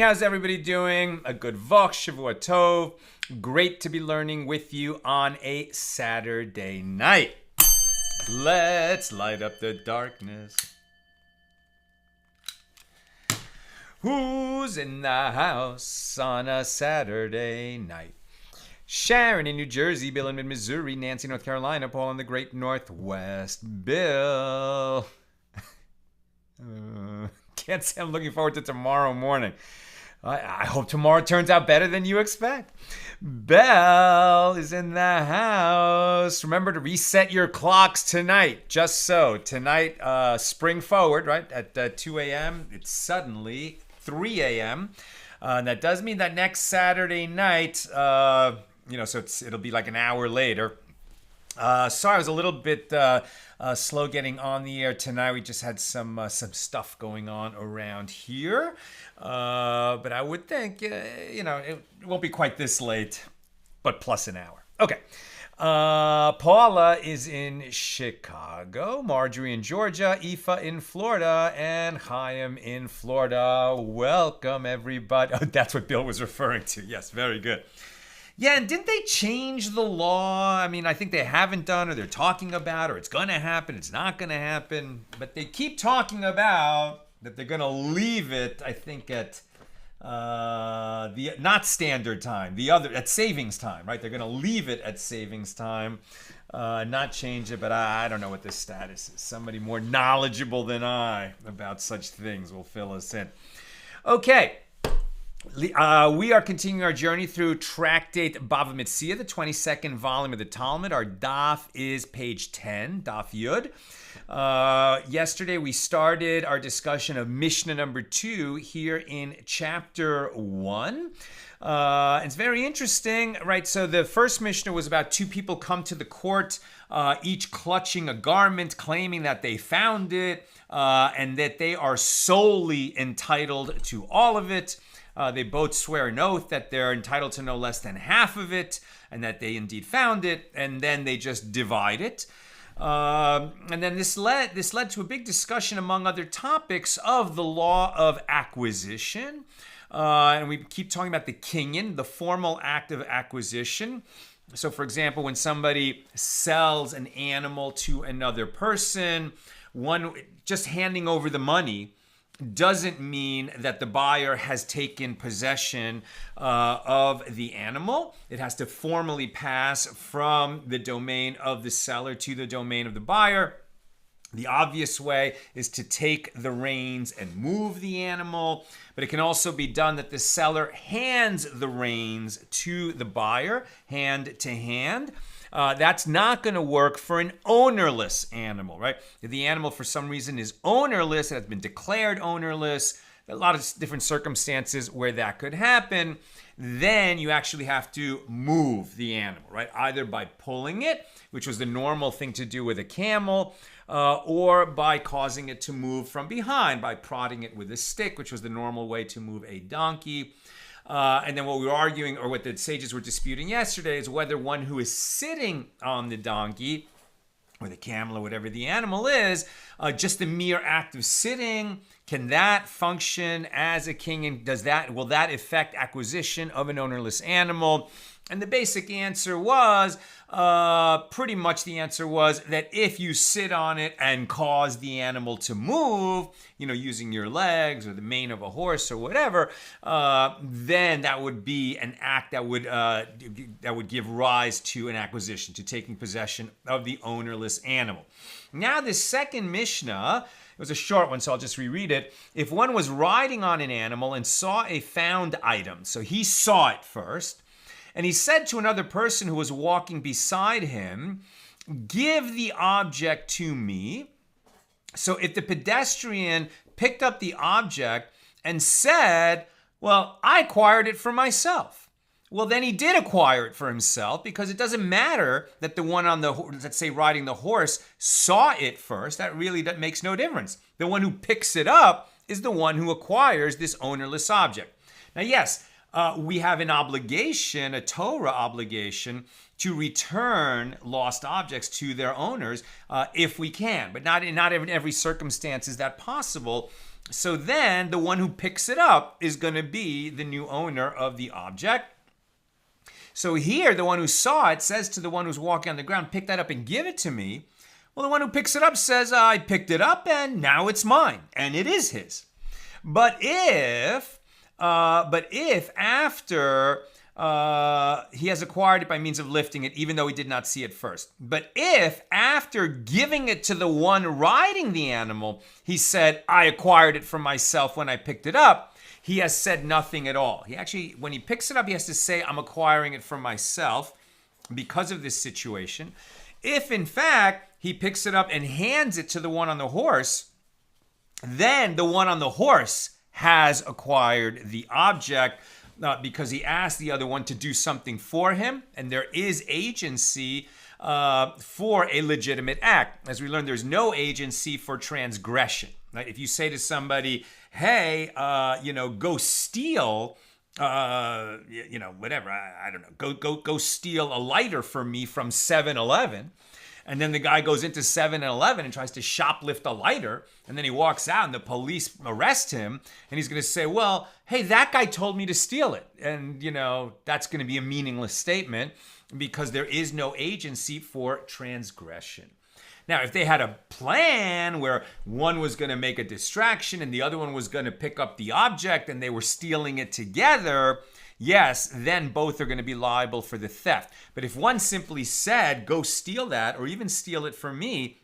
How's everybody doing? A good vok, Shavua Tov. Great to be learning with you on a Saturday night. Let's light up the darkness. Who's in the house on a Saturday night? Sharon in New Jersey, Bill in Missouri, Nancy, North Carolina, Paul in the Great Northwest. Bill. Can't say I'm looking forward to tomorrow morning. I hope tomorrow turns out better than you expect. Belle is in the house. Remember to reset your clocks tonight. Just so. Tonight, spring forward, right? At 2 a.m., it's suddenly 3 a.m. And that does mean that next Saturday night, so it'll be like an hour later. Sorry, I was a little bit slow getting on the air tonight. We just had some stuff going on around here. But I would think, it won't be quite this late, but plus an hour. Okay. Paula is in Chicago, Marjorie in Georgia, Aoife in Florida, and Chaim in Florida. Welcome, everybody. Oh, that's what Bill was referring to. Yes, very good. Yeah, and didn't they change the law? I mean, I think they haven't done, or they're talking about, or it's going to happen, it's not going to happen. But they keep talking about that they're going to leave it, I think, at the not standard time, at savings time, right? They're going to leave it at savings time, not change it. But I don't know what the status is. Somebody more knowledgeable than I about such things will fill us in. Okay. We are continuing our journey through Tractate Bava Metzia, the 22nd volume of the Talmud. Our daf is page 10, daf Yud. Yesterday we started our discussion of Mishna number 2 here in chapter 1. It's very interesting, right? So the first Mishnah was about two people come to the court, each clutching a garment, claiming that they found it, and that they are solely entitled to all of it. They both swear an oath that they're entitled to no less than half of it, and that they indeed found it, and then they just divide it. And then this led to a big discussion, among other topics, of the law of acquisition. And we keep talking about the kinyan, the formal act of acquisition. So, for example, when somebody sells an animal to another person, just handing over the money doesn't mean that the buyer has taken possession of the animal. It has to formally pass from the domain of the seller to the domain of the buyer. The obvious way is to take the reins and move the animal, but it can also be done that the seller hands the reins to the buyer, hand to hand. That's not going to work for an ownerless animal, right? If the animal for some reason is ownerless, it has been declared ownerless, a lot of different circumstances where that could happen, then you actually have to move the animal, right? Either by pulling it, which was the normal thing to do with a camel, or by causing it to move from behind, by prodding it with a stick, which was the normal way to move a donkey. And then what we were arguing, or what the sages were disputing yesterday, is whether one who is sitting on the donkey, or the camel, or whatever the animal is, just the mere act of sitting, can that function as a kinyan? Will that affect acquisition of an ownerless animal? And the basic answer was, pretty much the answer was that if you sit on it and cause the animal to move, using your legs or the mane of a horse or whatever, then that would be an act that would give rise to an acquisition, to taking possession of the ownerless animal. Now, this second Mishnah, it was a short one, so I'll just reread it. If one was riding on an animal and saw a found item, so he saw it first, and he said to another person who was walking beside him, "Give the object to me." So if the pedestrian picked up the object and said, "Well, I acquired it for myself," well, then he did acquire it for himself, because it doesn't matter that the one on the, let's say, riding the horse saw it first. That makes no difference. The one who picks it up is the one who acquires this ownerless object. Now, yes, we have an obligation, a Torah obligation, to return lost objects to their owners if we can. But not in every circumstance is that possible. So then the one who picks it up is going to be the new owner of the object. So here, the one who saw it says to the one who's walking on the ground, pick that up and give it to me. Well, the one who picks it up says, I picked it up and now it's mine, and it is his. But if after he has acquired it by means of lifting it, even though he did not see it first. But if after giving it to the one riding the animal, he said, I acquired it for myself when I picked it up, he has said nothing at all. He actually, when he picks it up, he has to say, I'm acquiring it for myself because of this situation. If, in fact, he picks it up and hands it to the one on the horse, then the one on the horse has acquired the object because he asked the other one to do something for him, and there is agency for a legitimate act. As we learned, there's no agency for transgression. Right? If you say to somebody, hey, go steal, whatever, I don't know, go steal a lighter for me from 7-Eleven. And then the guy goes into 7-Eleven and tries to shoplift a lighter. And then he walks out and the police arrest him. And he's going to say, well, hey, that guy told me to steal it. And, that's going to be a meaningless statement because there is no agency for transgression. Now, if they had a plan where one was going to make a distraction and the other one was going to pick up the object and they were stealing it together, yes, then both are going to be liable for the theft. But if one simply said, go steal that, or even steal it for me,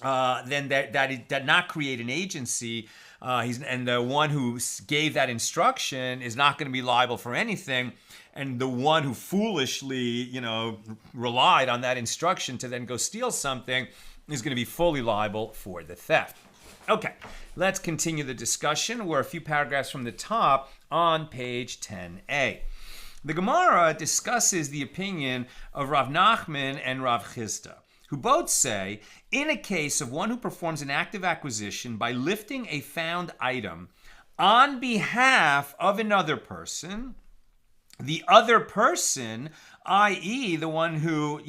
then that did not create an agency. And the one who gave that instruction is not going to be liable for anything. And the one who foolishly, relied on that instruction to then go steal something is going to be fully liable for the theft. Okay, let's continue the discussion. We're a few paragraphs from the top on page 10a. The Gemara discusses the opinion of Rav Nachman and Rav Chisda, who both say, in a case of one who performs an act of acquisition by lifting a found item on behalf of another person, the other person, i.e. the one who,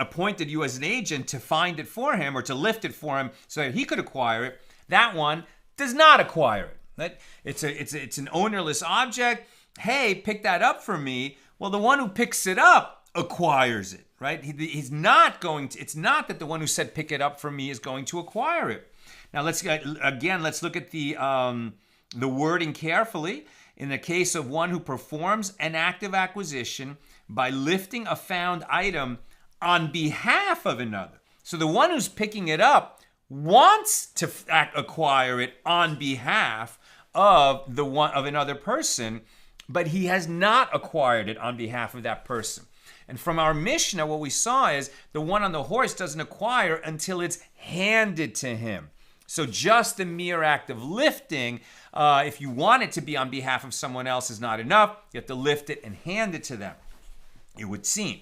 appointed you as an agent to find it for him or to lift it for him so that he could acquire it, that one does not acquire it. Right? It's an ownerless object. Hey, pick that up for me. Well, the one who picks it up acquires it, right? He's not going to. It's not that the one who said pick it up for me is going to acquire it. Now let's look at the wording carefully. In the case of one who performs an act of acquisition by lifting a found item on behalf of another. So the one who's picking it up wants to acquire it on behalf of another person, but he has not acquired it on behalf of that person. And from our Mishna, what we saw is the one on the horse doesn't acquire until it's handed to him. So just the mere act of lifting, if you want it to be on behalf of someone else, is not enough. You have to lift it and hand it to them, it would seem.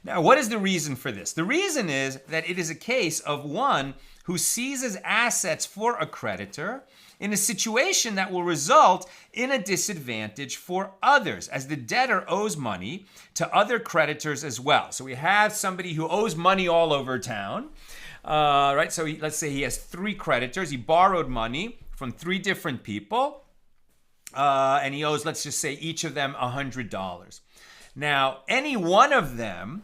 Now, what is the reason for this? The reason is that it is a case of one who seizes assets for a creditor in a situation that will result in a disadvantage for others, as the debtor owes money to other creditors as well. So we have somebody who owes money all over town. Right, so let's say he has 3 creditors. He borrowed money from 3 different people, and he owes, let's just say, each of them $100. Now, any one of them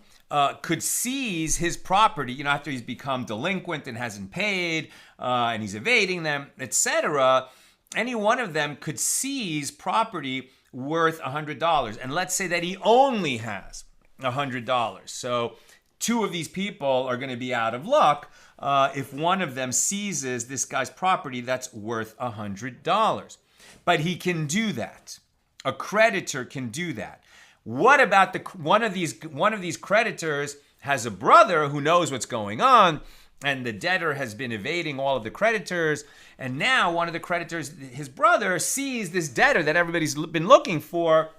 could seize his property, after he's become delinquent and hasn't paid, and he's evading them, etc. Any one of them could seize property worth $100, and let's say that he only has $100. So 2 of these people are going to be out of luck if one of them seizes this guy's property that's worth $100. But he can do that. A creditor can do that. What about one of these creditors has a brother who knows what's going on, and the debtor has been evading all of the creditors, and now one of the creditors, his brother, sees this debtor that everybody's been looking for,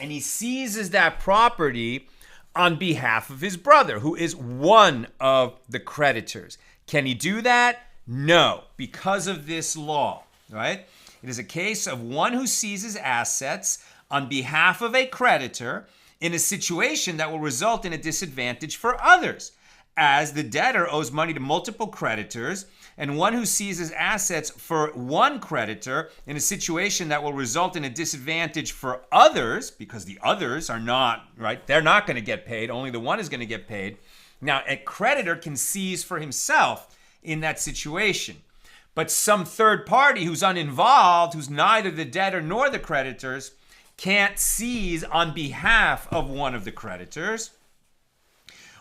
and he seizes that property on behalf of his brother, who is one of the creditors. Can he do that? No, because of this law, right? It is a case of one who seizes assets on behalf of a creditor in a situation that will result in a disadvantage for others, as the debtor owes money to multiple creditors, and one who seizes assets for one creditor in a situation that will result in a disadvantage for others, because the others are not, right? They're not going to get paid. Only the one is going to get paid. Now, a creditor can seize for himself in that situation. But some third party who's uninvolved, who's neither the debtor nor the creditors, can't seize on behalf of one of the creditors.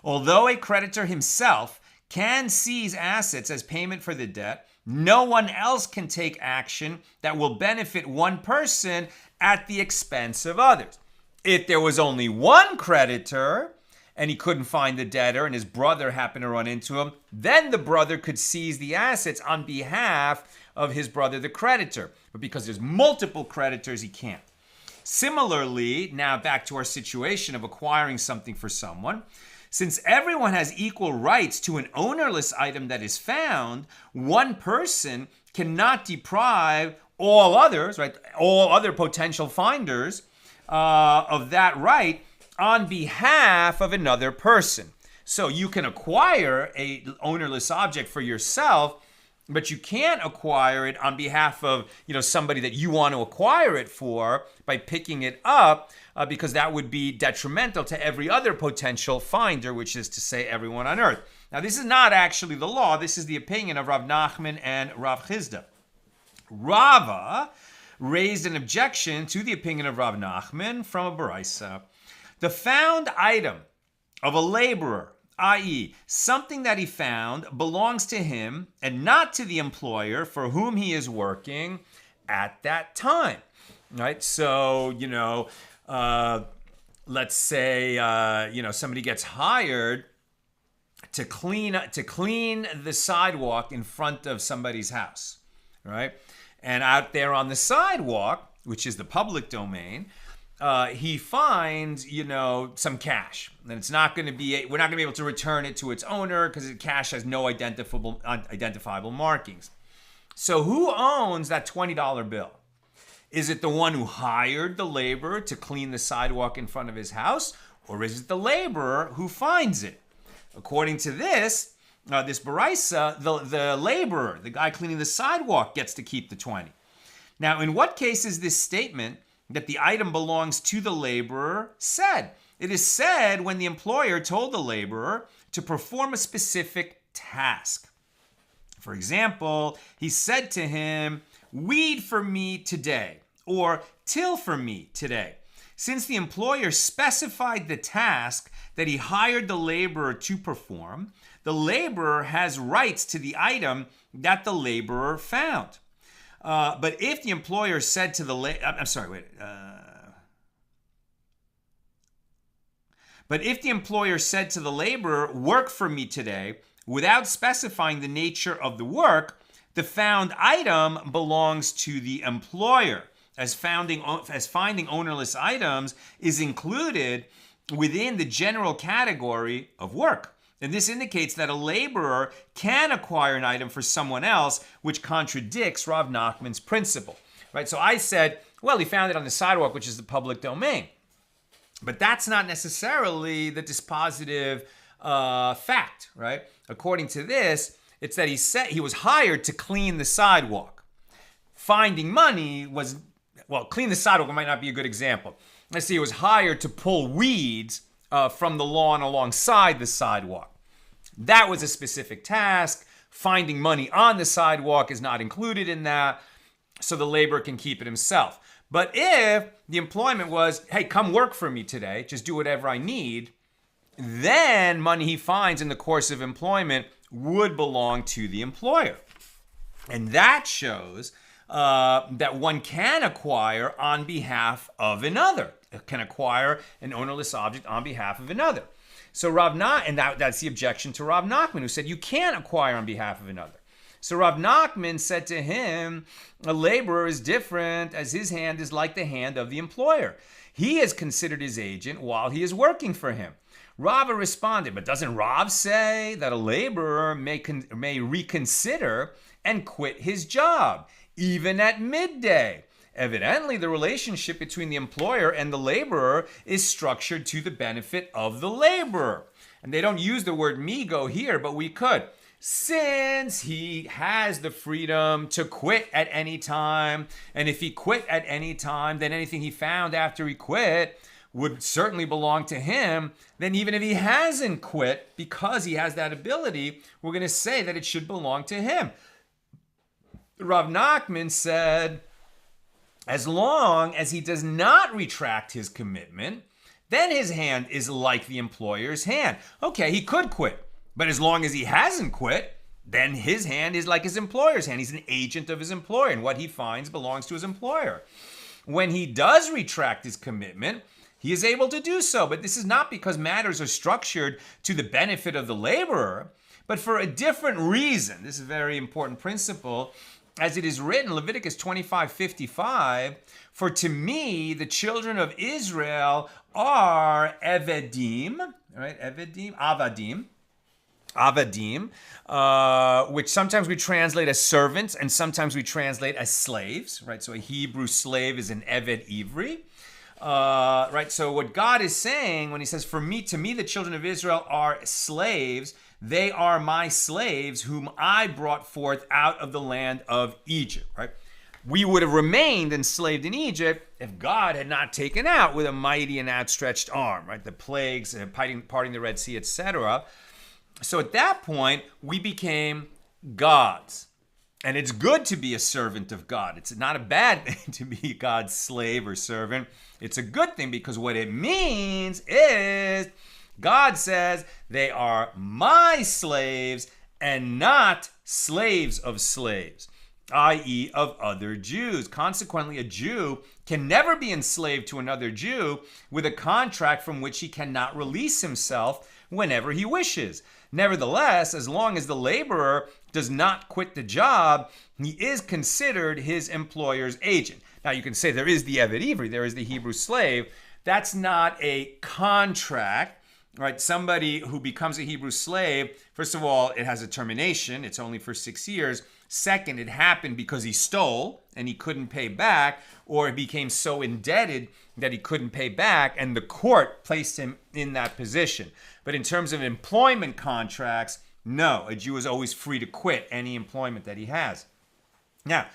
Although a creditor himself can seize assets as payment for the debt, no one else can take action that will benefit one person at the expense of others. If there was only one creditor and he couldn't find the debtor and his brother happened to run into him, then the brother could seize the assets on behalf of his brother, the creditor. But because there's multiple creditors, he can't. Similarly, now back to our situation of acquiring something for someone. Since everyone has equal rights to an ownerless item that is found, one person cannot deprive all others, right, all other potential finders of that right on behalf of another person. So you can acquire a ownerless object for yourself, but you can't acquire it on behalf of, somebody that you want to acquire it for by picking it up, because that would be detrimental to every other potential finder, which is to say everyone on earth. Now, this is not actually the law. This is the opinion of Rav Nachman and Rav Chisda. Rava raised an objection to the opinion of Rav Nachman from a baraisa. The found item of a laborer, i.e., something that he found, belongs to him and not to the employer for whom he is working at that time. Right? So, let's say, somebody gets hired to clean the sidewalk in front of somebody's house, right? And out there on the sidewalk, which is the public domain, he finds, some cash. And it's not going to be, we're not going to be able to return it to its owner because the cash has no identifiable markings. So who owns that $20 bill? Is it the one who hired the laborer to clean the sidewalk in front of his house? Or is it the laborer who finds it? According to this baraisa, the laborer, the guy cleaning the sidewalk, gets to keep the 20. Now, in what case is this statement that the item belongs to the laborer said? It is said when the employer told the laborer to perform a specific task. For example, he said to him, "Weed for me today," or "till for me today." Since the employer specified the task that he hired the laborer to perform, the laborer has rights to the item that the laborer found. But if the employer said to the laborer, "Work for me today," without specifying the nature of the work, the found item belongs to the employer, as finding ownerless items is included within the general category of work. And this indicates that a laborer can acquire an item for someone else, which contradicts Rav Nachman's principle. Right? So I said, well, he found it on the sidewalk, which is the public domain. But that's not necessarily the dispositive fact, right? According to this, it's that he was hired to clean the sidewalk. Finding money was, clean the sidewalk might not be a good example. Let's say he was hired to pull weeds from the lawn alongside the sidewalk. That was a specific task. Finding money on the sidewalk is not included in that, so the laborer can keep it himself. But if the employment was, "Hey, come work for me today, just do whatever I need," then money he finds in the course of employment would belong to the employer. And that shows that one can acquire on behalf of another. It can acquire an ownerless object on behalf of another. So that's the objection to Rav Nachman, who said you can't acquire on behalf of another. So Rav Nachman said to him, a laborer is different, as his hand is like the hand of the employer. He is considered his agent while he is working for him. Rava responded, but doesn't Rav say that a laborer may reconsider and quit his job, even at midday, Evidently, the relationship between the employer and the laborer is structured to the benefit of the laborer. And they don't use the word migo here, but we could. Since he has the freedom to quit at any time, and if he quit at any time, then anything he found after he quit would certainly belong to him. Then even if he hasn't quit, because he has that ability, we're going to say that it should belong to him. Rav Nachman said, as long as he does not retract his commitment, then his hand is like the employer's hand. Okay, he could quit, but as long as he hasn't quit, then his hand is like his employer's hand. He's an agent of his employer, and what he finds belongs to his employer. When he does retract his commitment, he is able to do so, but this is not because matters are structured to the benefit of the laborer, but for a different reason. This is a very important principle. As it is written, Leviticus 25:55, for to me, the children of Israel are evedim, right? Avadim, which sometimes we translate as servants and sometimes we translate as slaves, right? So a Hebrew slave is an eved ivri, right? So what God is saying when he says, to me, the children of Israel are slaves, they are my slaves whom I brought forth out of the land of Egypt, right? We would have remained enslaved in Egypt if God had not taken out with a mighty and outstretched arm, right? The plagues, parting the Red Sea, etc. So at that point, we became gods. And it's good to be a servant of God. It's not a bad thing to be God's slave or servant. It's a good thing because what it means is God says they are my slaves and not slaves of slaves, i.e. of other Jews. Consequently, a Jew can never be enslaved to another Jew with a contract from which he cannot release himself whenever he wishes. Nevertheless, as long as the laborer does not quit the job, he is considered his employer's agent. Now, you can say there is the Eved Ivri, there is the Hebrew slave. That's not a contract. Right, somebody who becomes a Hebrew slave, first of all, it has a termination. It's only for 6 years. Second, it happened because he stole and he couldn't pay back, or he became so indebted that he couldn't pay back, and the court placed him in that position. But in terms of employment contracts, no, a Jew is always free to quit any employment that he has. Now,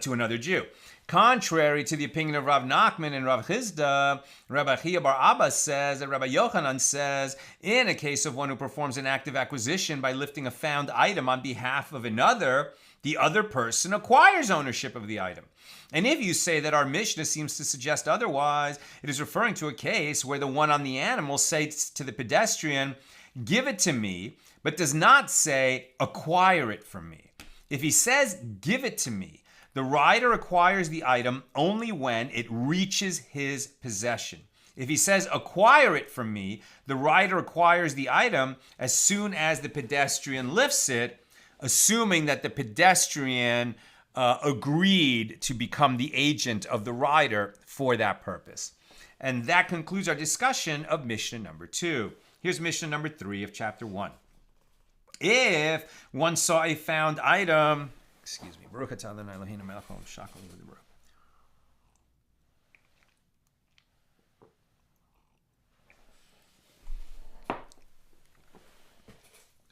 to another Jew. Contrary to the opinion of Rav Nachman and Rav Chisda, Rabbi Chia bar Abba says that Rabbi Yochanan says, in a case of one who performs an act of acquisition by lifting a found item on behalf of another, the other person acquires ownership of the item. And if you say that our Mishna seems to suggest otherwise, it is referring to a case where the one on the animal says to the pedestrian, give it to me, but does not say, acquire it from me. If he says, give it to me, the rider acquires the item only when it reaches his possession. If he says, acquire it from me, the rider acquires the item as soon as the pedestrian lifts it, assuming that the pedestrian agreed to become the agent of the rider for that purpose. And that concludes our discussion of Mishnah number 2. Here's Mishnah number 3 of chapter 1. If one saw a found item, Baruch atah Adonai Eloheinu melech haolam v'shachol v'dibbur.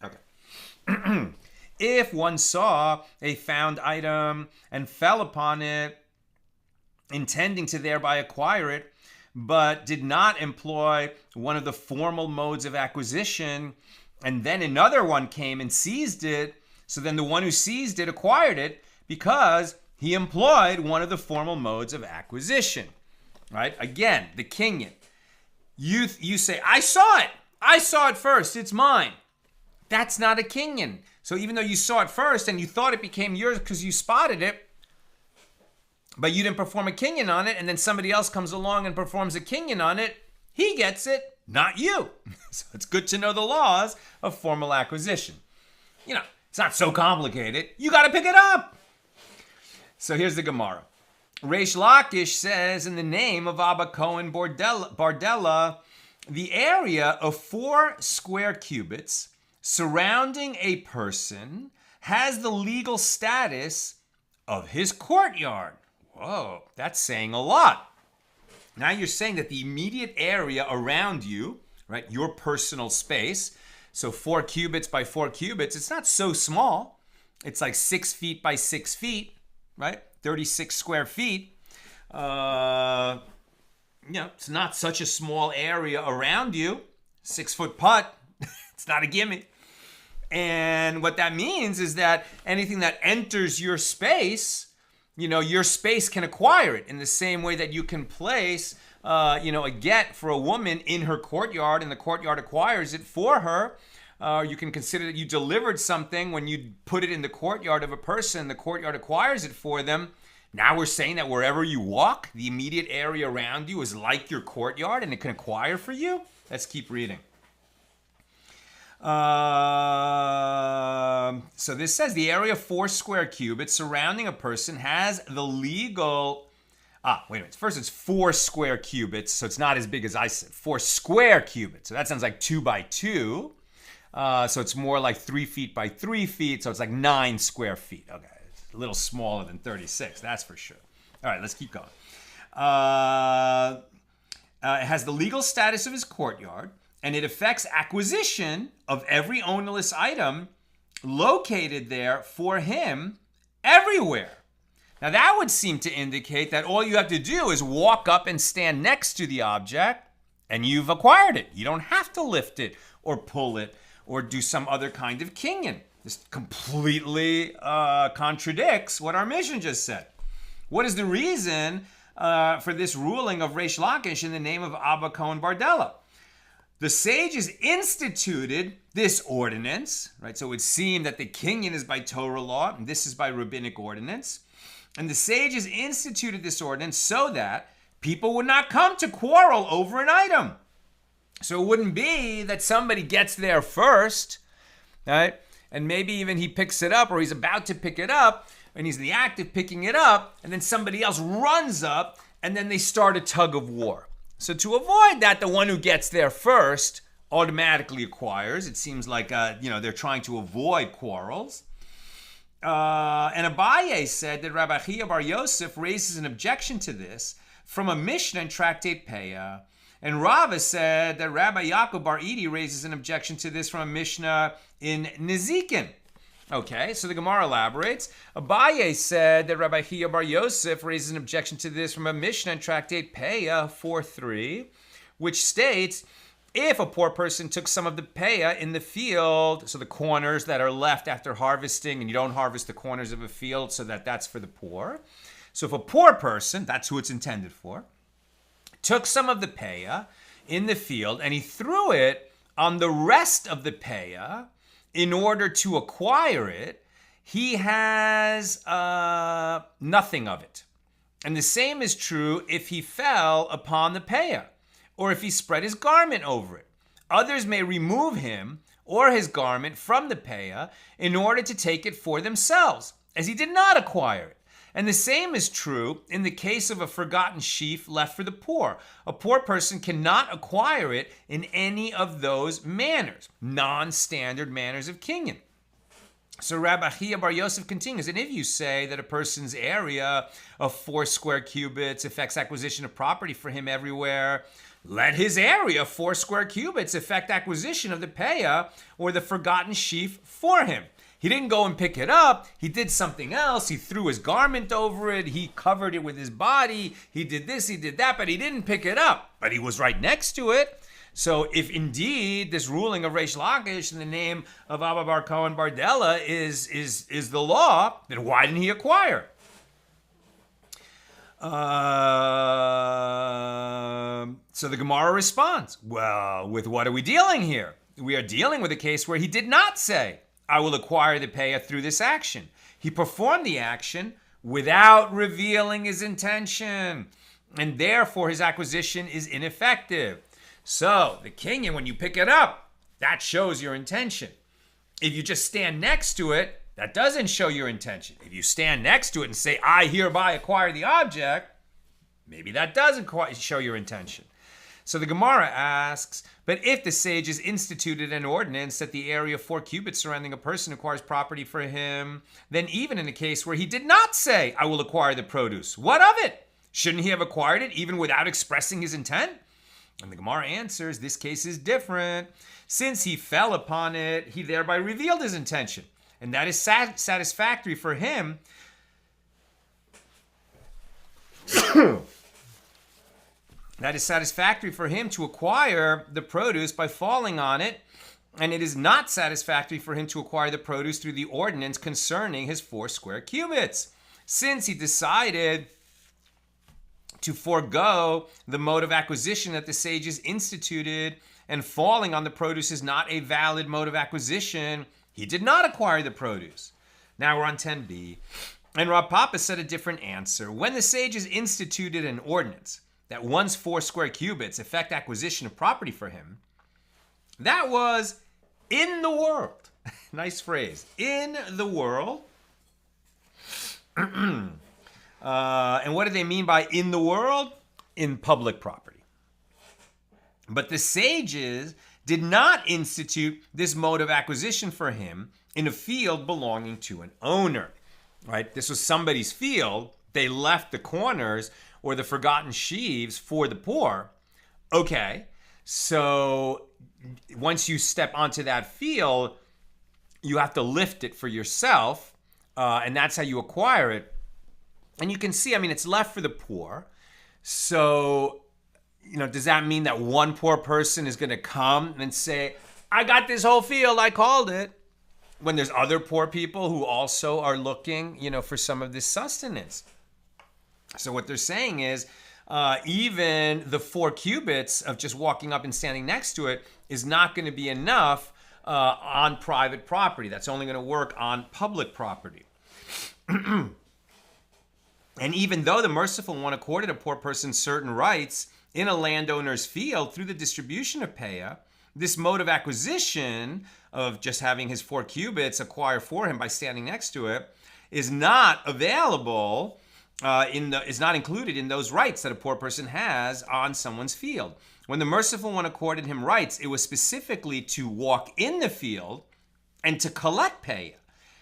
Okay. If one saw a found item and fell upon it, intending to thereby acquire it, but did not employ one of the formal modes of acquisition, and then another one came and seized it, so then the one who seized it acquired it because he employed one of the formal modes of acquisition, right? Again, the kinyan. You say, I saw it first, it's mine. That's not a kinyan. So even though you saw it first and you thought it became yours because you spotted it, but you didn't perform a kinyan on it, and then somebody else comes along and performs a kinyan on it, he gets it, not you. So it's good to know the laws of formal acquisition. It's not so complicated. You got to pick it up. So here's the Gemara. Reish Lakish says, in the name of Abba Cohen Bardella, the area of 4 square cubits surrounding a person has the legal status of his courtyard. Whoa, that's saying a lot. Now you're saying that the immediate area around you, right, your personal space, so 4 cubits by 4 cubits, it's not so small. It's like 6 feet by 6 feet, right? 36 square feet. It's not such a small area around you. 6-foot putt, it's not a gimme. And what that means is that anything that enters your space, your space can acquire it in the same way that you can place, a get for a woman in her courtyard, and the courtyard acquires it for her. You can consider that you delivered something when you put it in the courtyard of a person, the courtyard acquires it for them. Now we're saying that wherever you walk, the immediate area around you is like your courtyard and it can acquire for you. Let's keep reading. So this says the area of 4 square cubits surrounding a person has the legal... wait a minute. First it's 4 square cubits, so it's not as big as I said. 4 square cubits. So that sounds like 2 by 2. So it's more like 3 feet by 3 feet, so it's like 9 square feet. Okay, it's a little smaller than 36, that's for sure. All right, let's keep going. It has the legal status of his courtyard, and it affects acquisition of every ownerless item located there for him everywhere. Now that would seem to indicate that all you have to do is walk up and stand next to the object and you've acquired it. You don't have to lift it or pull it or do some other kind of kinyan. This completely contradicts what our Mishna just said. What is the reason for this ruling of Reish Lakish in the name of Abba Cohen Bardella? The sages instituted this ordinance, right? So it would seem that the kinyan is by Torah law, and this is by rabbinic ordinance. And the sages instituted this ordinance so that people would not come to quarrel over an item. So it wouldn't be that somebody gets there first, right? And maybe even he picks it up or he's about to pick it up and he's in the act of picking it up and then somebody else runs up and then they start a tug of war. So to avoid that, the one who gets there first automatically acquires. It seems like, they're trying to avoid quarrels. And Abaye said that Rabbi Chia Bar Yosef raises an objection to this from a Mishna in Tractate Peah. And Rava said that Rabbi Yaakov Bar Idi raises an objection to this from a Mishnah in Nezikin. Okay, so the Gemara elaborates. Abaye said that Rabbi Chia Bar Yosef raises an objection to this from a Mishnah in Tractate Peah 4.3, which states, if a poor person took some of the peah in the field, so the corners that are left after harvesting, and you don't harvest the corners of a field, so that's for the poor. So if a poor person, that's who it's intended for, took some of the peah in the field and he threw it on the rest of the peah in order to acquire it, he has nothing of it. And the same is true if he fell upon the peah, or if he spread his garment over it. Others may remove him or his garment from the peah in order to take it for themselves, as he did not acquire it. And the same is true in the case of a forgotten sheaf left for the poor. A poor person cannot acquire it in any of those manners, non-standard manners of kinyan. So Rabbi Chia Bar Yosef continues, and if you say that a person's area of 4 square cubits affects acquisition of property for him everywhere, let his area of 4 square cubits affect acquisition of the peah or the forgotten sheaf for him. He didn't go and pick it up. He did something else. He threw his garment over it. He covered it with his body. He did this, he did that, but he didn't pick it up. But he was right next to it. So if indeed this ruling of Reish Lakish in the name of Abba Bar Cohen Bardella is the law, then why didn't he acquire? So the Gemara responds, well, with what are we dealing here? We are dealing with a case where he did not say, I will acquire the peah through this action. He performed the action without revealing his intention, and therefore his acquisition is ineffective. So the kinyan, when you pick it up, that shows your intention. If you just stand next to it, that doesn't show your intention. If you stand next to it and say, I hereby acquire the object, maybe that doesn't quite show your intention. So the Gemara asks, but if the sages instituted an ordinance that the area of 4 cubits surrounding a person acquires property for him, then even in a case where he did not say, I will acquire the produce, what of it? Shouldn't he have acquired it even without expressing his intent? And the Gemara answers, this case is different. Since he fell upon it, he thereby revealed his intention. And that is satisfactory for him. That is satisfactory for him to acquire the produce by falling on it, and it is not satisfactory for him to acquire the produce through the ordinance concerning his 4 square cubits. Since he decided to forego the mode of acquisition that the sages instituted, and falling on the produce is not a valid mode of acquisition, he did not acquire the produce. Now we're on 10b. And Rav Papa said a different answer. When the sages instituted an ordinance that one's 4 square cubits affect acquisition of property for him, that was in the world. Nice phrase. In the world. And what do they mean by in the world? In public property. But the sages did not institute this mode of acquisition for him in a field belonging to an owner. Right? This was somebody's field. They left the corners or the forgotten sheaves for the poor. Okay, so once you step onto that field, you have to lift it for yourself, and that's how you acquire it. And you can see, it's left for the poor. So, does that mean that one poor person is going to come and say, I got this whole field, I called it, when there's other poor people who also are looking, for some of this sustenance? So what they're saying is, even the 4 cubits of just walking up and standing next to it is not going to be enough on private property. That's only going to work on public property. And even though the merciful one accorded a poor person certain rights in a landowner's field through the distribution of peah, this mode of acquisition of just having his 4 cubits acquire for him by standing next to it is not available, is not included in those rights that a poor person has on someone's field. When the merciful one accorded him rights, it was specifically to walk in the field and to collect peah.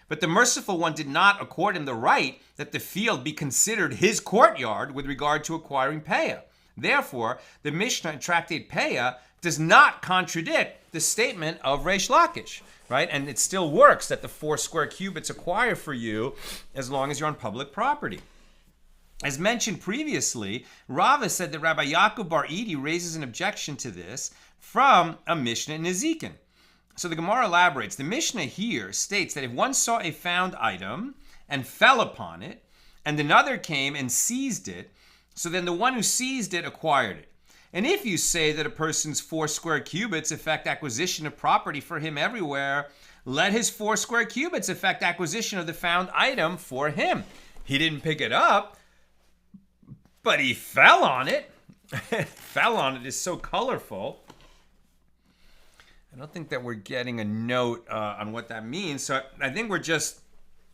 But the merciful one did not accord him the right that the field be considered his courtyard with regard to acquiring peah. Therefore, the Mishna in Tractate Peah does not contradict the statement of Reish Lakish, right? And it still works that the 4 square cubits acquire for you as long as you're on public property. As mentioned previously, Rava said that Rabbi Yaakov Bar Idi raises an objection to this from a Mishnah in Nezikin. So the Gemara elaborates. The Mishnah here states that if one saw a found item and fell upon it, and another came and seized it, so then the one who seized it acquired it. And if you say that a person's 4 square cubits affect acquisition of property for him everywhere, let his 4 square cubits affect acquisition of the found item for him. He didn't pick it up, but he fell on it. Fell on it is so colorful. I don't think that we're getting a note on what that means. So I think we're just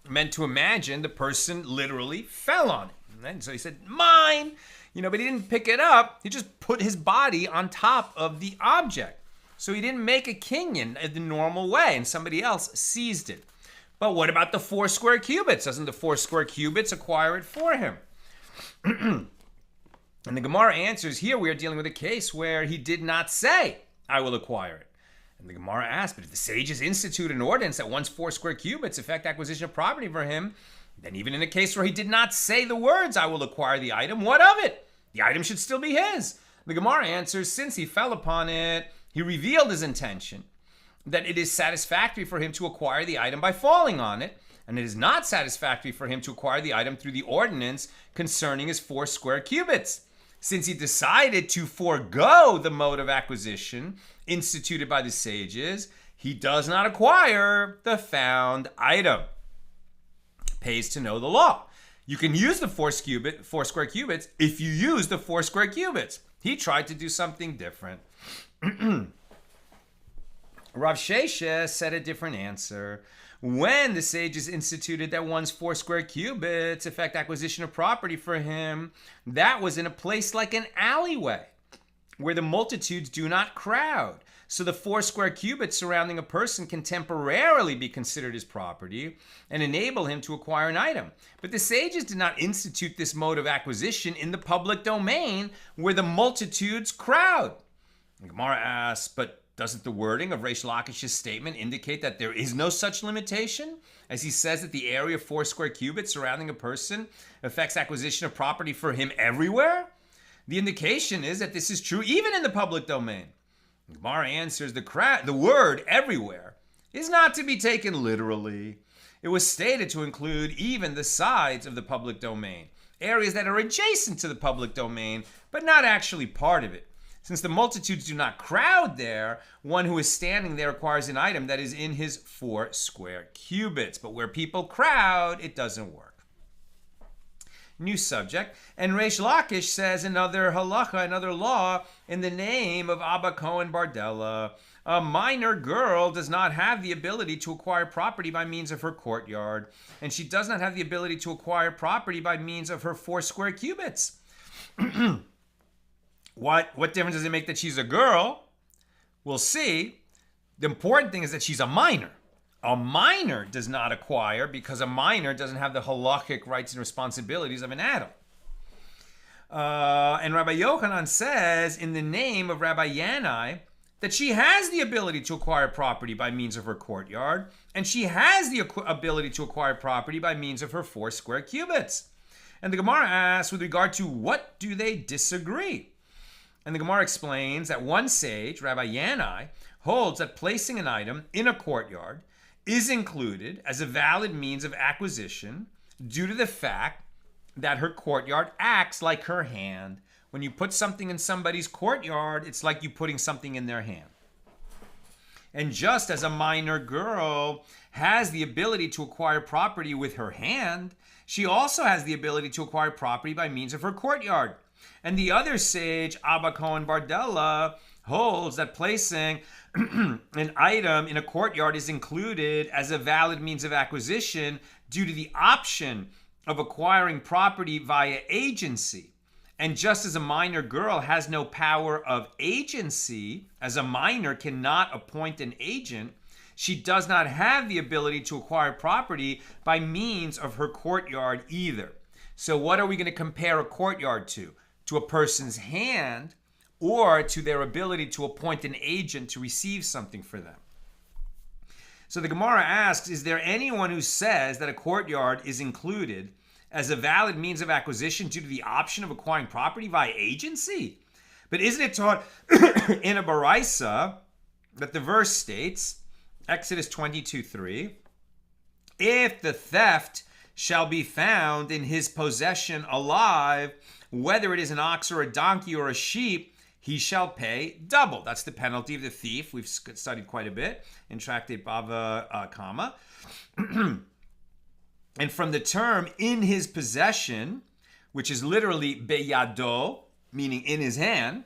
meant to imagine the person literally fell on it. And so he said, mine, but he didn't pick it up. He just put his body on top of the object. So he didn't make a kinyan the normal way, and somebody else seized it. But what about the 4 square cubits? Doesn't the 4 square cubits acquire it for him? And the Gemara answers, here we are dealing with a case where he did not say, I will acquire it. And the Gemara asks, but if the sages institute an ordinance that one's 4 square cubits affect acquisition of property for him, then even in a case where he did not say the words, I will acquire the item, what of it? The item should still be his. The Gemara answers, since he fell upon it, he revealed his intention, that it is satisfactory for him to acquire the item by falling on it, and it is not satisfactory for him to acquire the item through the ordinance concerning his 4 square cubits. Since he decided to forego the mode of acquisition instituted by the sages, he does not acquire the found item. Pays to know the law. You can use the 4 square cubits if you use the 4 square cubits. He tried to do something different. Rav Sheshes said a different answer. When the sages instituted that one's 4 square cubits affect acquisition of property for him, that was in a place like an alleyway. where the multitudes do not crowd. So the 4 square cubits surrounding a person can temporarily be considered his property and enable him to acquire an item. But the sages did not institute this mode of acquisition in the public domain where the multitudes crowd. And Gemara asks, but doesn't the wording of Reish Lakish's statement indicate that there is no such limitation? As he says that the area of 4 square cubits surrounding a person affects acquisition of property for him everywhere? The indication is that this is true even in the public domain. Gemara answers the word everywhere is not to be taken literally. It was stated to include even the sides of the public domain, areas that are adjacent to the public domain, but not actually part of it. Since the multitudes do not crowd there, one who is standing there acquires an item that is in his 4 square cubits. But where people crowd, it doesn't work. New subject. And Reish Lakish says another halacha, another law, in the name of Abba Cohen Bardella. A minor girl does not have the ability to acquire property by means of her courtyard, and she does not have the ability to acquire property by means of her 4 square cubits. What difference does it make that she's a girl? We'll see. The important thing is that she's a minor. A minor does not acquire because a minor doesn't have the halachic rights and responsibilities of an adult. And Rabbi Yochanan says in the name of Rabbi Yanai that she has the ability to acquire property by means of her courtyard, and she has the ability to acquire property by means of her 4 square cubits. And the Gemara asks, with regard to what do they disagree? And the Gemara explains that one sage, Rabbi Yanai, holds that placing an item in a courtyard is included as a valid means of acquisition due to the fact that her courtyard acts like her hand. When you put something in somebody's courtyard, it's like you putting something in their hand. And just as a minor girl has the ability to acquire property with her hand, she also has the ability to acquire property by means of her courtyard. And the other sage, Abba Cohen Bardella, holds that placing an item in a courtyard is included as a valid means of acquisition due to the option of acquiring property via agency. And just as a minor girl has no power of agency, as a minor cannot appoint an agent, she does not have the ability to acquire property by means of her courtyard either. So what are we going to compare a courtyard to? To a person's hand, or to their ability to appoint an agent to receive something for them. So the Gemara asks, is there anyone who says that a courtyard is included as a valid means of acquisition due to the option of acquiring property via agency? But isn't it taught in a baraisa that the verse states, Exodus 22:3, if the theft shall be found in his possession alive, whether it is an ox or a donkey or a sheep, he shall pay double. That's the penalty of the thief. We've studied quite a bit in Tractate Bava, comma. And from the term in his possession, which is literally beyado, meaning in his hand,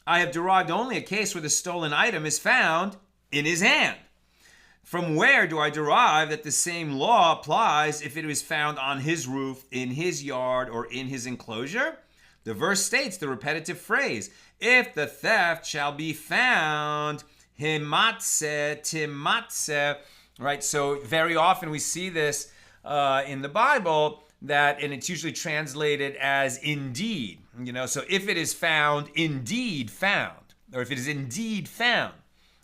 I have derived only a case where the stolen item is found in his hand. From where do I derive that the same law applies if it is found on his roof, in his yard, or in his enclosure? The verse states the repetitive phrase, if the theft shall be found, himatse, timatse, right? So very often we see this in the Bible, and it's usually translated as indeed, so if it is found, indeed found, or if it is indeed found.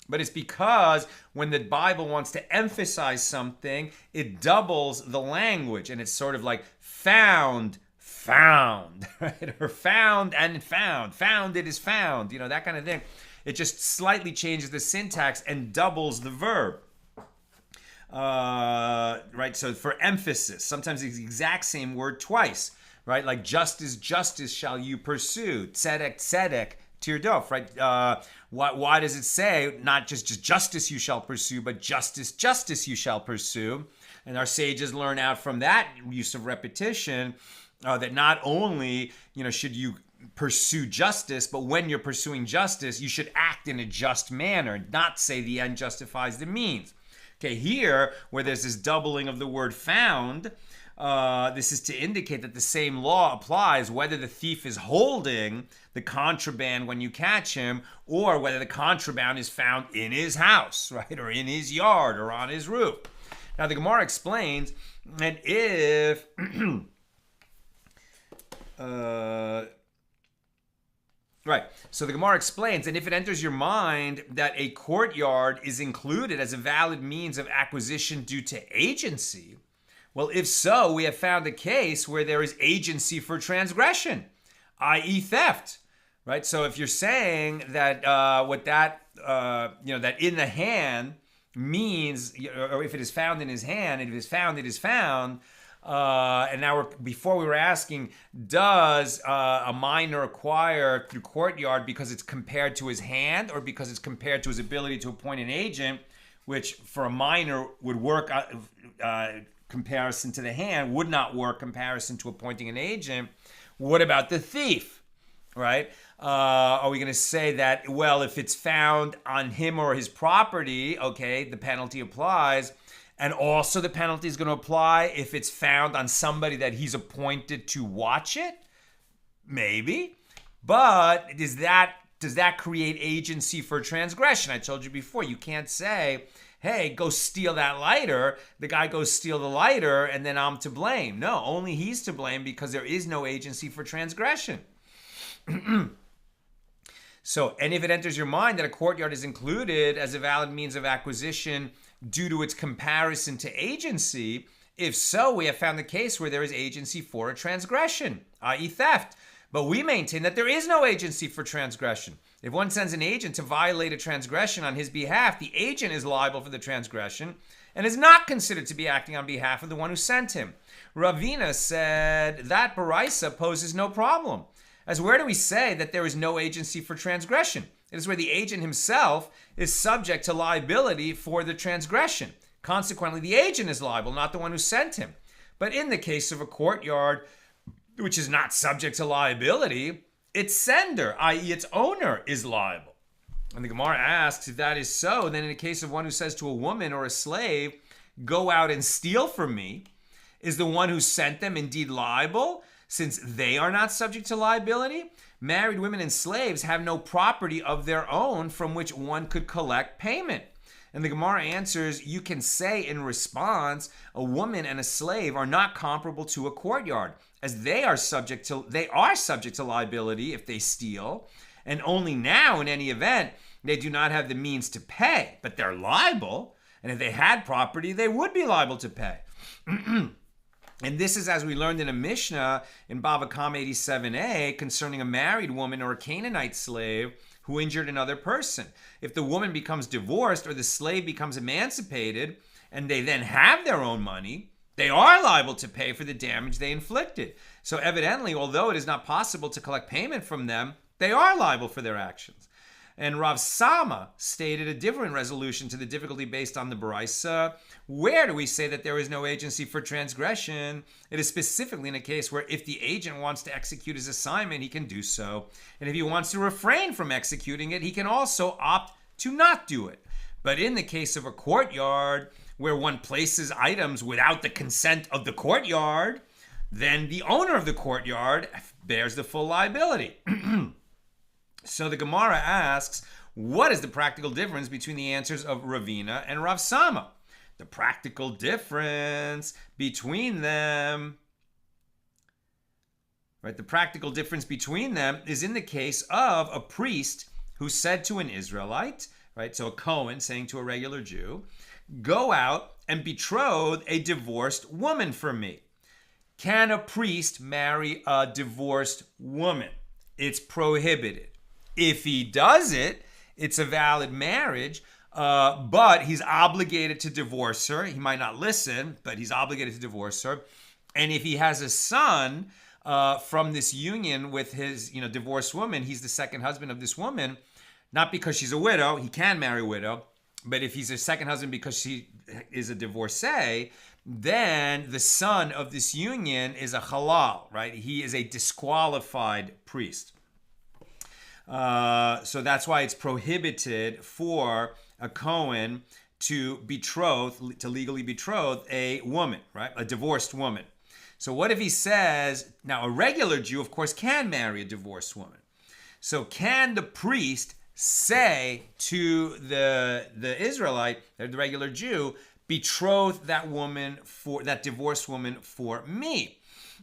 But it's because when the Bible wants to emphasize something, it doubles the language, and it's sort of like found, right? Or found and found. Found, it is found, that kind of thing. It just slightly changes the syntax and doubles the verb. Right? So for emphasis, sometimes it's the exact same word twice, right? Like justice, justice shall you pursue. Tzedek, tzedek, tirdof, right? Why does it say not just justice you shall pursue, but justice, justice you shall pursue? And our sages learn out from that use of repetition that not only, should you pursue justice, but when you're pursuing justice, you should act in a just manner, not say the end justifies the means. Okay, here, where there's this doubling of the word found, This is to indicate that the same law applies whether the thief is holding the contraband when you catch him, or whether the contraband is found in his house, right, or in his yard, or on his roof. Now the Gemara explains, and if right, so the Gemara explains, and if it enters your mind that a courtyard is included as a valid means of acquisition due to agency, well, if so, we have found a case where there is agency for transgression, i.e. theft, right? So if you're saying that that in the hand means, or if it is found in his hand, and if it is found, it is found. And now before we were asking, does a minor acquire through courtyard because it's compared to his hand, or because it's compared to his ability to appoint an agent, which for a minor would work comparison to the hand, would not work comparison to appointing an agent. What about the thief, right? Are we going to say that, well, if it's found on him or his property, okay, the penalty applies, and also the penalty is going to apply if it's found on somebody that he's appointed to watch it? Maybe. But does that create agency for transgression? I told you before, you can't say, hey, go steal that lighter. The guy goes steal the lighter, and then I'm to blame. No, only he's to blame because there is no agency for transgression. So, and if it enters your mind that a courtyard is included as a valid means of acquisition due to its comparison to agency, if so, we have found the case where there is agency for a transgression, i.e. theft. But we maintain that there is no agency for transgression. If one sends an agent to violate a transgression on his behalf, the agent is liable for the transgression and is not considered to be acting on behalf of the one who sent him. Ravina said that Baraisa poses no problem. As where do we say that there is no agency for transgression? It is where the agent himself is subject to liability for the transgression. Consequently, the agent is liable, not the one who sent him. But in the case of a courtyard, which is not subject to liability, its sender, i.e. its owner, is liable. And the Gemara asks, if that is so, then in the case of one who says to a woman or a slave, go out and steal from me, is the one who sent them indeed liable, since they are not subject to liability? Married women and slaves have no property of their own from which one could collect payment. And the Gemara answers, you can say in response, a woman and a slave are not comparable to a courtyard, as they are subject to liability if they steal, and only now in any event they do not have the means to pay, but they're liable, and if they had property they would be liable to pay. And this is as we learned in a Mishna in Bava 87a concerning a married woman or a Canaanite slave who injured another person. If the woman becomes divorced or the slave becomes emancipated and they then have their own money, they are liable to pay for the damage they inflicted. So evidently, although it is not possible to collect payment from them, they are liable for their actions. And Rav Sama stated a different resolution to the difficulty based on the Baraisa. Where do we say that there is no agency for transgression? It is specifically in a case where if the agent wants to execute his assignment, he can do so. And if he wants to refrain from executing it, he can also opt to not do it. But in the case of a courtyard, where one places items without the consent of the courtyard, then the owner of the courtyard bears the full liability. So the Gemara asks, what is the practical difference between the answers of Ravina and Rav Sama? The practical difference between them, right? The practical difference between them is in the case of a priest who said to an Israelite, right? So a Cohen saying to a regular Jew, go out and betroth a divorced woman for me. Can a priest marry a divorced woman? It's prohibited. If he does it, it's a valid marriage, but he's obligated to divorce her. He might not listen, but he's obligated to divorce her. And if he has a son from this union with his divorced woman, he's the second husband of this woman, not because she's a widow, he can marry a widow, but if he's a second husband because she is a divorcee, then the son of this union is a halal, right? He is a disqualified priest. So that's why it's prohibited for a Cohen to legally betroth a woman, right? A divorced woman. So what if he says, now a regular Jew, of course, can marry a divorced woman. So can the priest say to the Israelite, the regular Jew, betroth that divorced woman for me?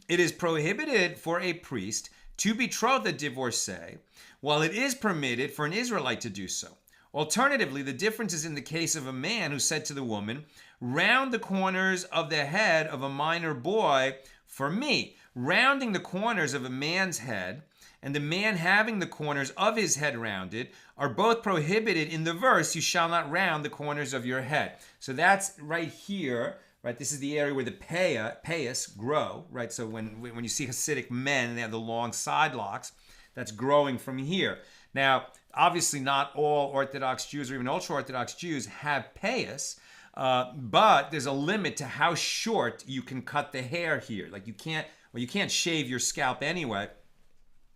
It is prohibited for a priest to betroth a divorcee, while it is permitted for an Israelite to do so. Alternatively, the difference is in the case of a man who said to the woman, round the corners of the head of a minor boy for me. Rounding the corners of a man's head and the man having the corners of his head rounded are both prohibited in the verse, you shall not round the corners of your head. So that's right here, right? This is the area where the peahs grow, right? So when you see Hasidic men, they have the long side locks, that's growing from here. Now, obviously not all Orthodox Jews or even ultra-Orthodox Jews have peahs, but there's a limit to how short you can cut the hair here. Like you can't shave your scalp anyway.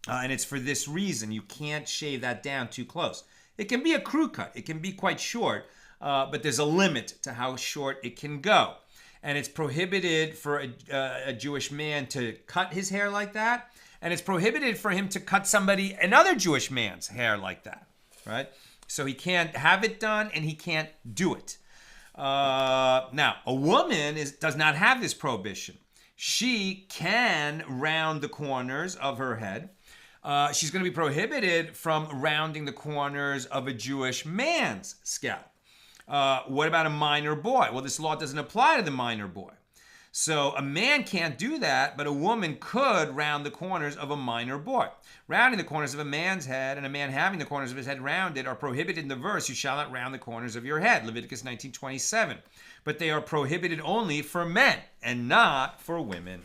And it's for this reason. You can't shave that down too close. It can be a crew cut. It can be quite short, but there's a limit to how short it can go. And it's prohibited for a Jewish man to cut his hair like that. And it's prohibited for him to cut another Jewish man's hair like that, right? So he can't have it done and he can't do it. Now, a woman does not have this prohibition. She can round the corners of her head. She's going to be prohibited from rounding the corners of a Jewish man's scalp. What about a minor boy? Well, this law doesn't apply to the minor boy. So a man can't do that, but a woman could round the corners of a minor boy. Rounding the corners of a man's head and a man having the corners of his head rounded are prohibited in the verse, you shall not round the corners of your head, Leviticus 19:27. But they are prohibited only for men and not for women.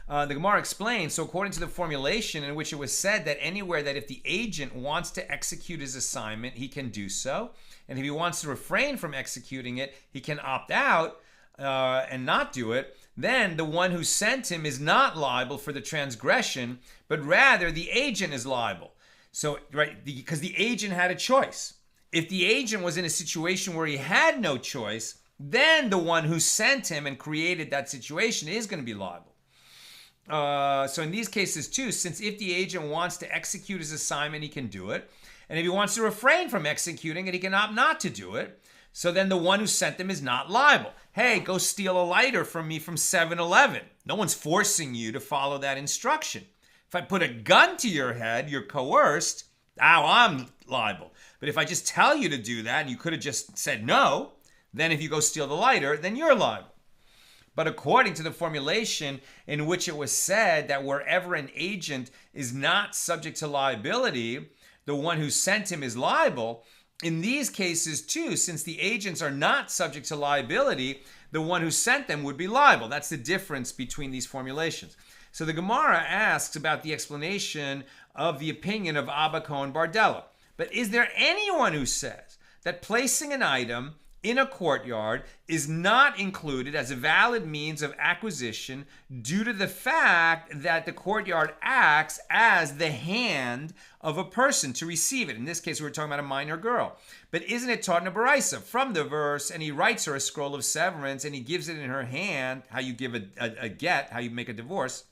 The Gemara explains, so according to the formulation in which it was said that anywhere that if the agent wants to execute his assignment, he can do so. And if he wants to refrain from executing it, he can opt out and not do it. Then the one who sent him is not liable for the transgression, but rather the agent is liable. So, right, because the agent had a choice. If the agent was in a situation where he had no choice, then the one who sent him and created that situation is going to be liable. So in these cases too, since if the agent wants to execute his assignment, he can do it. And if he wants to refrain from executing it, he can opt not to do it. So then the one who sent them is not liable. Hey, go steal a lighter from me from 7-Eleven. No one's forcing you to follow that instruction. If I put a gun to your head, you're coerced. Now I'm liable. But if I just tell you to do that and you could have just said no, then if you go steal the lighter, then you're liable. But according to the formulation in which it was said that wherever an agent is not subject to liability, the one who sent him is liable, in these cases too, since the agents are not subject to liability, the one who sent them would be liable. That's the difference between these formulations. So the Gemara asks about the explanation of the opinion of Abba Cohen Bardella. But is there anyone who says that placing an item in a courtyard is not included as a valid means of acquisition due to the fact that the courtyard acts as the hand of a person to receive it? In this case, we're talking about a minor girl. But isn't it taught in a Baraisa from the verse, and he writes her a scroll of severance, and he gives it in her hand, how you give a get, how you make a divorce?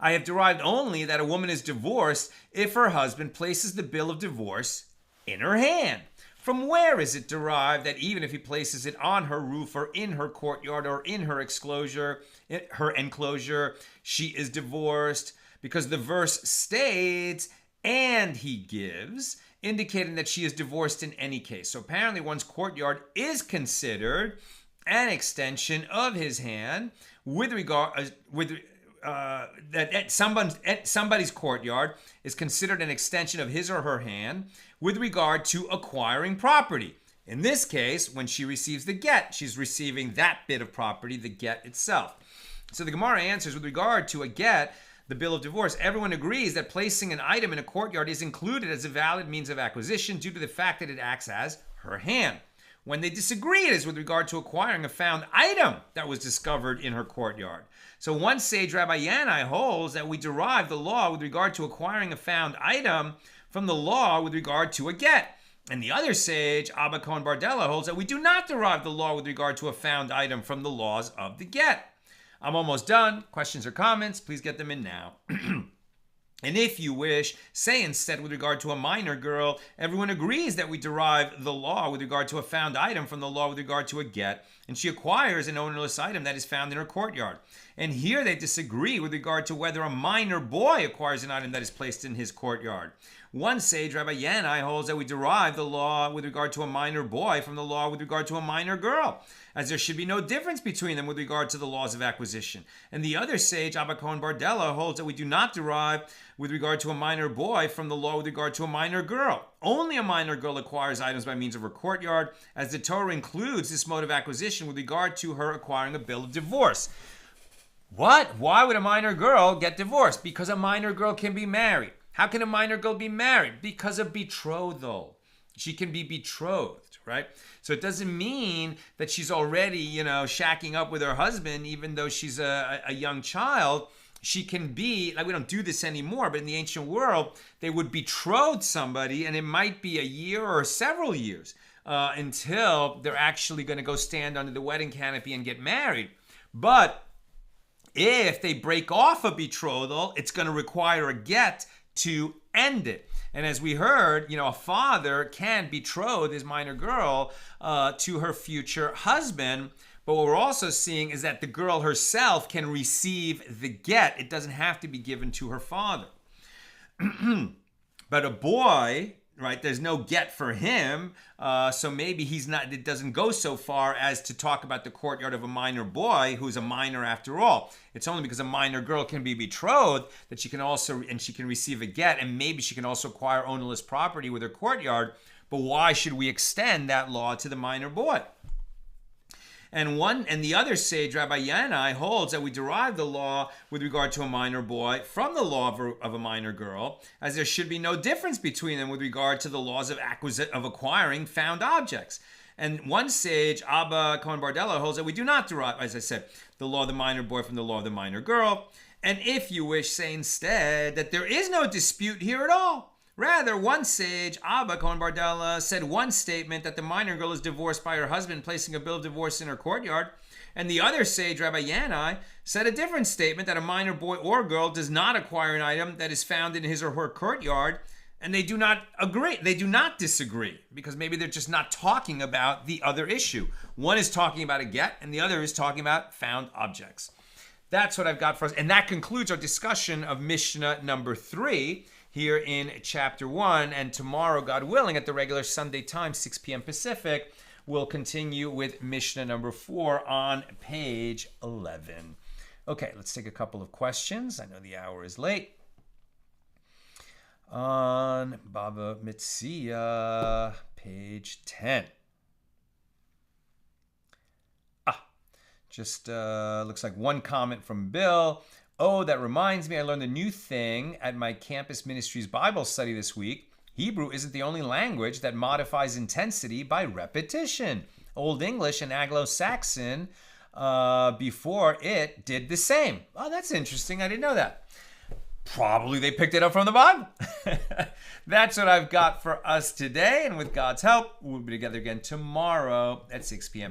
I have derived only that a woman is divorced if her husband places the bill of divorce in her hand. From where is it derived that even if he places it on her roof or in her courtyard or in her enclosure, she is divorced? Because the verse states, and he gives, indicating that she is divorced in any case. So apparently one's courtyard is considered an extension of his hand with regard that somebody's courtyard is considered an extension of his or her hand with regard to acquiring property. In this case, when she receives the get, she's receiving that bit of property, the get itself. So the Gemara answers, with regard to a get, the bill of divorce, everyone agrees that placing an item in a courtyard is included as a valid means of acquisition due to the fact that it acts as her hand. When they disagree, it is with regard to acquiring a found item that was discovered in her courtyard. So one sage, Rabbi Yanai, holds that we derive the law with regard to acquiring a found item from the law with regard to a get. And the other sage, Abba Cohen Bardella, holds that we do not derive the law with regard to a found item from the laws of the get. I'm almost done. Questions or comments, please get them in now. And if you wish, say instead with regard to a minor girl, everyone agrees that we derive the law with regard to a found item from the law with regard to a get, and she acquires an ownerless item that is found in her courtyard. And here they disagree with regard to whether a minor boy acquires an item that is placed in his courtyard. One sage, Rabbi Yanai, holds that we derive the law with regard to a minor boy from the law with regard to a minor girl, as there should be no difference between them with regard to the laws of acquisition. And the other sage, Abba Cohen Bardella, holds that we do not derive with regard to a minor boy from the law with regard to a minor girl. Only a minor girl acquires items by means of her courtyard, as the Torah includes this mode of acquisition with regard to her acquiring a bill of divorce. What? Why would a minor girl get divorced? Because a minor girl can be married. How can a minor girl be married? Because of betrothal. She can be betrothed, right? So it doesn't mean that she's already, shacking up with her husband, even though she's a young child. She can be, like, we don't do this anymore, but in the ancient world, they would betroth somebody, and it might be a year or several years until they're actually going to go stand under the wedding canopy and get married. But if they break off a betrothal, it's going to require a get to end it. And as we heard, a father can betroth his minor girl to her future husband. But what we're also seeing is that the girl herself can receive the get. It doesn't have to be given to her father. But a boy, right, there's no get for him. So maybe it doesn't go so far as to talk about the courtyard of a minor boy who's a minor after all. It's only because a minor girl can be betrothed that she can receive a get, and maybe she can also acquire ownerless property with her courtyard. But why should we extend that law to the minor boy? And the other sage, Rabbi Yanai, holds that we derive the law with regard to a minor boy from the law of a minor girl, as there should be no difference between them with regard to the laws of acquiring found objects. And one sage, Abba Cohen Bardella, holds that we do not derive, as I said, the law of the minor boy from the law of the minor girl. And if you wish, say instead that there is no dispute here at all. Rather, one sage, Abba Cohen Bardella, said one statement that the minor girl is divorced by her husband, placing a bill of divorce in her courtyard. And the other sage, Rabbi Yanai, said a different statement that a minor boy or girl does not acquire an item that is found in his or her courtyard. And they do not agree. They do not disagree, because maybe they're just not talking about the other issue. One is talking about a get, and the other is talking about found objects. That's what I've got for us. And that concludes our discussion of Mishnah number 3. Here in chapter 1, and tomorrow, God willing, at the regular Sunday time, 6 p.m. Pacific, we'll continue with Mishnah number 4 on page 11. Okay, let's take a couple of questions. I know the hour is late. On Bava Metzia, page 10. Just looks like one comment from Bill. Oh, that reminds me, I learned a new thing at my campus ministry's Bible study this week. Hebrew isn't the only language that modifies intensity by repetition. Old English and Anglo-Saxon before it did the same. Oh, that's interesting. I didn't know that. Probably they picked it up from the Bible. That's what I've got for us today. And with God's help, we'll be together again tomorrow at 6 p.m.